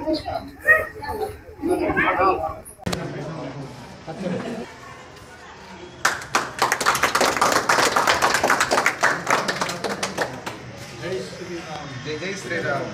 जय श्रीराम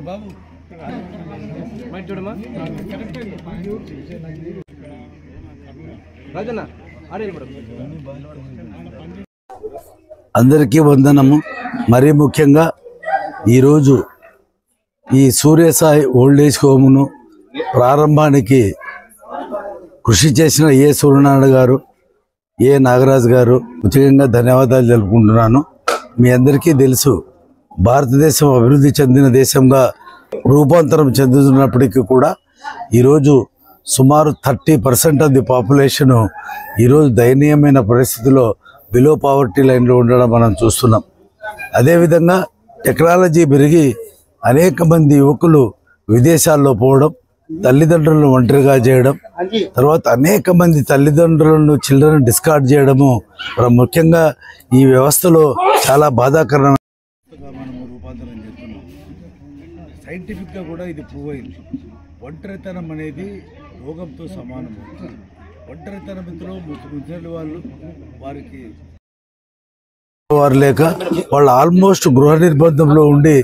बाबू అందరికీ వందనము। మరీ ముఖ్యంగా ఈరోజు ఈ సూర్యసాయి ఓల్డ్ ఏజ్ హోమ్ను ప్రారంభానికి కృషి చేసిన ఏ సూర్యనారాయణ గారు, ఏ నాగరాజు గారు ముఖ్యంగా ధన్యవాదాలు తెలుపుకుంటున్నాను। మీ అందరికీ తెలుసు, భారతదేశం అభివృద్ధి చెందిన దేశంగా రూపాంతరం చెందుతున్నప్పటికీ కూడా ఈరోజు సుమారు 30% ఆఫ్ ది పాపులేషన్ ఈరోజు దయనీయమైన పరిస్థితిలో బిలో పావర్టీ లైన్లో ఉండడం మనం చూస్తున్నాం। అదేవిధంగా టెక్నాలజీ పెరిగి అనేక మంది యువకులు విదేశాల్లో పోవడం, తల్లిదండ్రులను ఒంటరిగా చేయడం, తర్వాత అనేక మంది తల్లిదండ్రులను చిల్డ్రన్ డిస్కార్డ్ చేయడము ముఖ్యంగా ఈ వ్యవస్థలో చాలా బాధాకరమైన రూపాంతరం చేస్తున్నాం। సైంటిఫిక్గా కూడా ఇది ప్రూవ్ అయింది। ఒంటరితనం అనేది రోగంతో సమానం। ఒంటరితనంతో ముసలి వాళ్ళు వారు లేక వాళ్ళు ఆల్మోస్ట్ గృహ నిర్బంధంలో ఉండి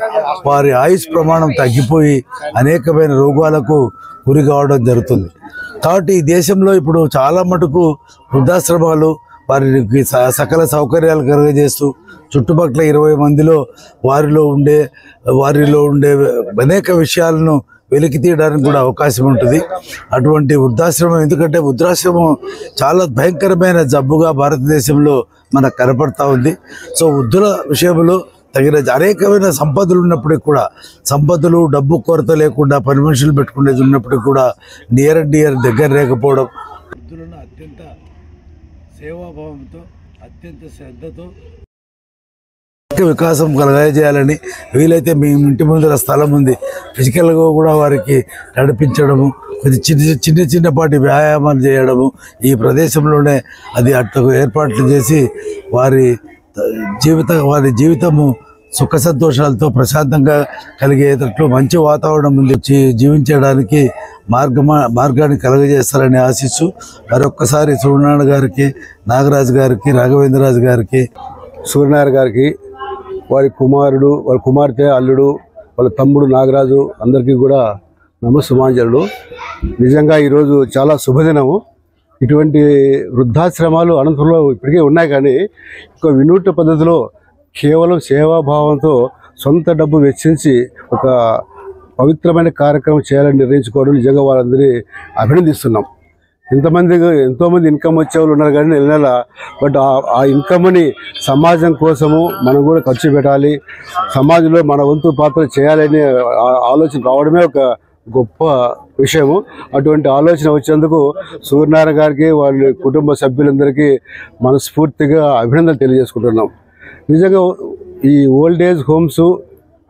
వారి ఆయుష్ ప్రమాణం తగ్గిపోయి అనేకమైన రోగాలకు గురి కావడం జరుగుతుంది। కాబట్టి ఈ దేశంలో ఇప్పుడు చాలా మటుకు వృద్ధాశ్రమాలు వారికి సకల సౌకర్యాలు కలుగజేస్తూ చుట్టుపక్కల 20 మందిలో వారిలో ఉండే అనేక విషయాలను వెలికి తీయడానికి కూడా అవకాశం ఉంటుంది। అటువంటి వృద్ధాశ్రమం, ఎందుకంటే వృద్ధాశ్రమం చాలా భయంకరమైన జబ్బుగా భారతదేశంలో మనకు కనపడతా ఉంది। సో వృద్ధుల విషయంలో తగిన అనేకమైన సంపదలు ఉన్నప్పటికీ కూడా, సంపదలు డబ్బు కొరత లేకుండా పని మనుషులు పెట్టుకునేది ఉన్నప్పటికీ కూడా నియర్ అండ్ డియర్ దగ్గర లేకపోవడం, వృద్ధులను అత్యంత సేవాభావంతో అత్యంత శ్రద్ధతో వికాసం కలగజేయాలని, వీలైతే మీ ఇంటి ముందర స్థలం ఉంది ఫిజికల్గా కూడా వారికి నడిపించడము, చిన్నపాటి వ్యాయామాలు చేయడము, ఈ ప్రదేశంలోనే అది అట్లా ఏర్పాట్లు చేసి వారి జీవితము సుఖ సంతోషాలతో ప్రశాంతంగా కలిగేటట్లు మంచి వాతావరణం ఉంది జీవించడానికి మార్గాన్ని కలుగజేస్తారని ఆశిస్తూ మరొక్కసారి సూర్యనారాయణ గారికి, నాగరాజు గారికి, రాఘవేంద్రరాజు గారికి సూర్యనారాయణ గారికి, వారి కుమారుడు, వాళ్ళ కుమార్తె, అల్లుడు, వాళ్ళ తమ్ముడు నాగరాజు అందరికీ కూడా నమస్సుమాంజలు. నిజంగా ఈరోజు చాలా శుభదినము. ఇటువంటి వృద్ధాశ్రమాలు అనంతపురంలో ఇప్పటికే ఉన్నాయి, కానీ ఒక వినూత్న పద్ధతిలో కేవలం సేవాభావంతో సొంత డబ్బు వెచ్చించి ఒక పవిత్రమైన కార్యక్రమం చేయాలని నిర్ణయించుకోవడం నిజంగా వాళ్ళందరినీ అభినందిస్తున్నాం. ఎంతోమంది ఇన్కమ్ వచ్చేవాళ్ళు ఉన్నారు కానీ నెల నెల, బట్ ఆ ఇన్కమ్ని సమాజం కోసము మనం కూడా ఖర్చు పెట్టాలి, సమాజంలో మన వంతు పాత్ర చేయాలనే ఆలోచన రావడమే ఒక గొప్ప విషయము. అటువంటి ఆలోచన వచ్చేందుకు సూర్యనారాయణ గారికి, వాళ్ళ కుటుంబ సభ్యులందరికీ మనస్ఫూర్తిగా అభినందనలు తెలియజేసుకుంటున్నాం. నిజంగా ఈ ఓల్డ్ ఏజ్ హోమ్స్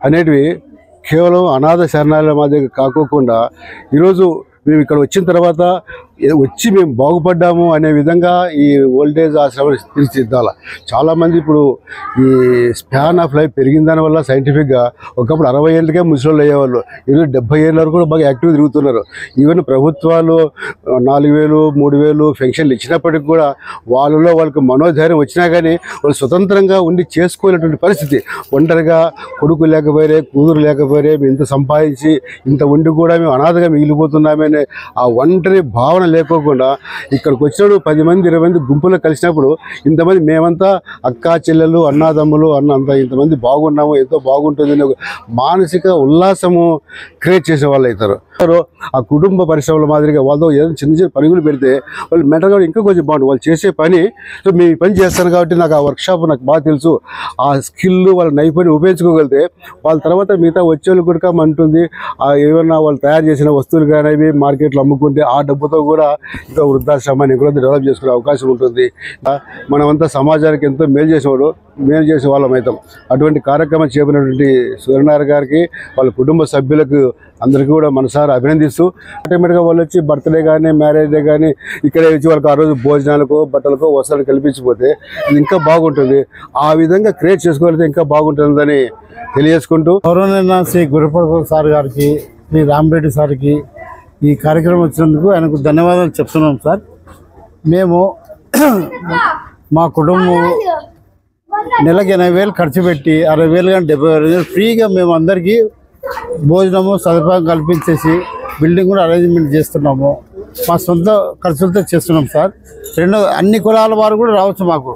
అనేటివి కేవలం అనాథ శరణాలయాల మాదిరిగా కాకోకుండా ఈరోజు మేము ఇక్కడ వచ్చిన తర్వాత వచ్చి మేము బాగుపడ్డాము అనే విధంగా ఈ ఓల్డేజ్ ఆశ్రమాన్ని తీర్చిదిద్దాలి. చాలామంది ఇప్పుడు ఈ స్పాన్ ఆఫ్ లైఫ్ పెరిగిన దానివల్ల సైంటిఫిక్గా ఒకప్పుడు 60 ఏళ్ళకే ముసలోళ్ళు అయ్యేవాళ్ళు, ఈరోజు 70 ఏళ్ళ వరకు కూడా బాగా యాక్టివ్గా తిరుగుతున్నారు. ఈవెన్ ప్రభుత్వాలు 4,000, 3,000 పెన్షన్లు ఇచ్చినప్పటికీ కూడా వాళ్ళకి మనోధైర్యం వచ్చినా కానీ వాళ్ళు స్వతంత్రంగా ఉండి చేసుకోలేటువంటి పరిస్థితి. ఒంటరిగా కొడుకు లేకపోయారే, కూతురు లేకపోయారే, మేము ఇంత సంపాదించి ఇంత ఉండి కూడా మేము అనాథగా మిగిలిపోతున్నామనే ఆ ఒంటరి భావన లేకోకుండా ఇక్కడికి వచ్చినప్పుడు 10 మంది 20 మంది గుంపులో కలిసినప్పుడు ఇంతమంది మేమంతా అక్కా చెల్లెలు, అన్నాదమ్ములు ఇంతమంది బాగున్నాము, ఎంతో బాగుంటుంది ఒక మానసిక ఉల్లాసము క్రియేట్ చేసే వాళ్ళు అవుతారు. ఆ కుటుంబ పరిశ్రమల మాదిరిగా వాళ్ళతో ఏదైనా చిన్న చిన్న పరుగులు పెడితే వాళ్ళు మెంటల్గా ఇంకా కొంచెం బాగుంటుంది. వాళ్ళు చేసే పని, సో మేము ఈ పని చేస్తాను కాబట్టి నాకు ఆ వర్క్షాప్ నాకు బాగా తెలుసు, ఆ స్కిల్ వాళ్ళ నైపుణ్యం ఉపయోగించుకోగలిగితే వాళ్ళ తర్వాత మిగతా వచ్చేవాళ్ళు కూడా మంటుంది. ఏమన్నా వాళ్ళు తయారు చేసిన వస్తువులు కానీ మార్కెట్లో అమ్ముకుంటే ఆ డబ్బుతో కూడా ఇంకా వృద్ధాశ్రమాన్ని కూడా డెవలప్ చేసుకునే అవకాశం ఉంటుంది. మనమంతా సమాజానికి ఎంతో మేలు చేసే వాళ్ళం అవుతాం. అటువంటి కార్యక్రమం చేపట్టినటువంటి సూర్యనారాయణ గారికి, వాళ్ళ కుటుంబ సభ్యులకు అందరికీ కూడా మనసారా అభినందిస్తూ, ఆటోమేటిక్గా వాళ్ళు వచ్చి బర్త్డే కానీ మ్యారేజ్ డే కానీ ఇక్కడే వచ్చి వాళ్ళకి ఆ రోజు భోజనాలకు, బట్టలకు, వస్త్రాలు కల్పించిపోతే ఇది ఇంకా బాగుంటుంది. ఆ విధంగా క్రియేట్ చేసుకోగలిగితే ఇంకా బాగుంటుందని తెలియజేసుకుంటూ, గౌరవనీయ శ్రీ గురుప్రసాద్ సార్ గారికి, శ్రీ రామరెడ్డి సార్కి ఈ కార్యక్రమం వచ్చినందుకు ఆయనకు ధన్యవాదాలు చెప్తున్నాం సార్. మేము మా కుటుంబం నెలకి 80,000 ఖర్చు పెట్టి 60,000 కానీ 70,000 ఫ్రీగా మేము అందరికీ భోజనము సదుపాయం కల్పించేసి బిల్డింగ్ కూడా అరేంజ్మెంట్ చేస్తున్నాము. మా సొంత ఖర్చులతో చేస్తున్నాం సార్. అన్ని కులాల వారు కూడా రావచ్చు. మాకు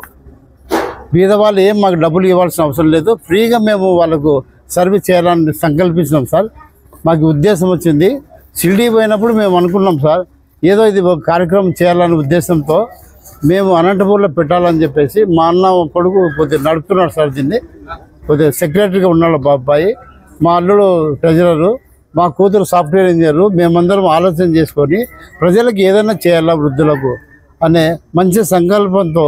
బీదవాళ్ళు ఏం మాకు డబ్బులు ఇవ్వాల్సిన అవసరం లేదు, ఫ్రీగా మేము వాళ్ళకు సర్వీస్ చేయాలని సంకల్పించినాం సార్. మాకు ఉద్దేశం వచ్చింది. షిరిడీ పోయినప్పుడు మేము అనుకున్నాం సార్, ఏదో ఇది ఒక కార్యక్రమం చేయాలనే ఉద్దేశంతో మేము అనంతపూర్లో పెట్టాలని చెప్పేసి మా అన్న కొడుకు కొద్దిగా నడుపుతున్నాడు సార్. దీన్ని కొద్దిగా సెక్రటరీగా ఉన్నాడు బాబాయి, మా అల్లుడు ట్రెజరరు, మా కూతురు సాఫ్ట్వేర్ ఇంజనీరు. మేమందరం ఆలోచన చేసుకొని ప్రజలకు ఏదైనా చేయాలా వృద్ధులకు అనే మంచి సంకల్పంతో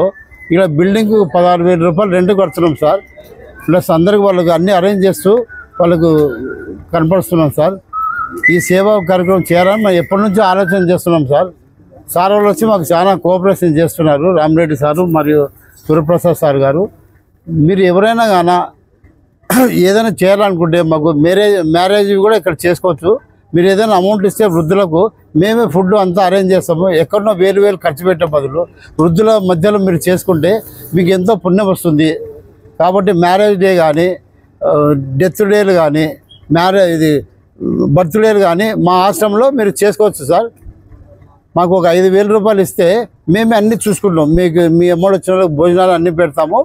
ఇక్కడ బిల్డింగ్కు 16,000 రూపాయలు రెంట్ కడుతున్నాం సార్. ప్లస్ అందరికి వాళ్ళకి అన్నీ అరేంజ్ చేస్తూ వాళ్ళకు కనపరుస్తున్నాం సార్. ఈ సేవా కార్యక్రమం చేయాలని మేము ఎప్పటి నుంచో ఆలోచన చేస్తున్నాం సార్. సార్ వాళ్ళు వచ్చి మాకు చాలా కోఆపరేషన్ చేస్తున్నారు, రామరెడ్డి సారు మరియు గురుప్రసాద్ సార్ గారు. మీరు ఎవరైనా కానీ ఏదైనా చేయాలనుకుంటే మాకు మ్యారేజ్ కూడా ఇక్కడ చేసుకోవచ్చు. మీరు ఏదైనా అమౌంట్ ఇస్తే వృద్ధులకు మేమే ఫుడ్ అంతా అరేంజ్ చేస్తాము. ఎక్కడనో 1,000 ఖర్చు పెట్టే బదులు వృద్ధుల మధ్యలో మీరు చేసుకుంటే మీకు ఎంతో పుణ్యం వస్తుంది. కాబట్టి మ్యారేజ్ డే కానీ, డెత్ డేలు కానీ, బర్త్డేలు కానీ మా ఆశ్రమంలో మీరు చేసుకోవచ్చు సార్. మాకు ఒక 5,000 రూపాయలు ఇస్తే మేమే అన్నీ చూసుకుంటాం. మీకు మీ అమ్మడు వచ్చిన వాళ్ళకి భోజనాలు అన్నీ పెడతాము.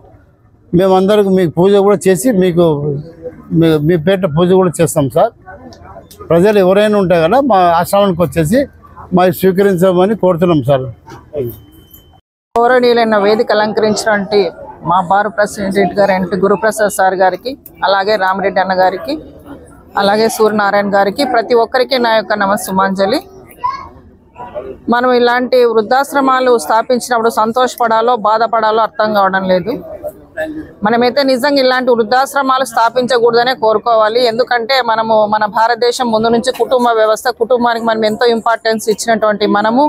మేమందరికి మీకు పూజ కూడా చేసి మీ పేట పూజ కూడా చేస్తాం సార్. ప్రజలు ఎవరైనా ఉంటే కదా మా ఆశ్రమానికి వచ్చేసి స్వీకరించమని కోరుతున్నాం సార్. గౌరవనీయులైన వేదిక అలంకరించినటువంటి మా బారు ప్రెసిడెంట్ గారు గురుప్రసాద్ సార్ గారికి, అలాగే రామరెడ్డి అన్న గారికి, అలాగే సూర్యనారాయణ గారికి, ప్రతి ఒక్కరికి నా యొక్క నమస్సుమాంజలి. మనం ఇలాంటి వృద్ధాశ్రమాలు స్థాపించినప్పుడు సంతోషపడాలో బాధపడాలో అర్థం కావడం లేదు. మనమైతే నిజంగా ఇలాంటి వృద్ధాశ్రమాలు స్థాపించకూడదనే కోరుకోవాలి. ఎందుకంటే మన భారతదేశం ముందు నుంచి కుటుంబ వ్యవస్థ, కుటుంబానికి మనం ఎంతో ఇంపార్టెన్స్ ఇచ్చినటువంటి మనము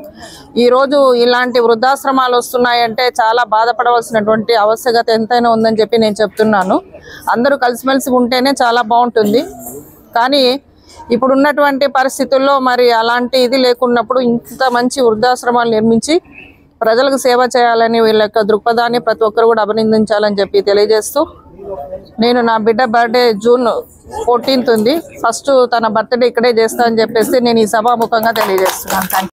ఈరోజు ఇలాంటి వృద్ధాశ్రమాలు వస్తున్నాయంటే చాలా బాధపడవలసినటువంటి ఆవశ్యకత ఎంతైనా ఉందని చెప్పి నేను చెప్తున్నాను. అందరూ కలిసిమెలిసి ఉంటేనే చాలా బాగుంటుంది. కానీ ఇప్పుడున్నటువంటి పరిస్థితుల్లో మరి అలాంటి ఇది లేకున్నప్పుడు ఇంత మంచి వృద్ధాశ్రమాలు నిర్మించి ప్రజలకు సేవ చేయాలని వీళ్ళ యొక్క దృక్పథాన్ని ప్రతి ఒక్కరు కూడా అభినందించాలని చెప్పి తెలియజేస్తూ, నేను నా బిడ్డ బర్త్డే జూన్ 14 ఉంది, ఫస్ట్ తన బర్త్డే ఇక్కడే చేస్తా అని చెప్పేసి నేను ఈ సభాముఖంగా తెలియజేస్తున్నాను. Thank you.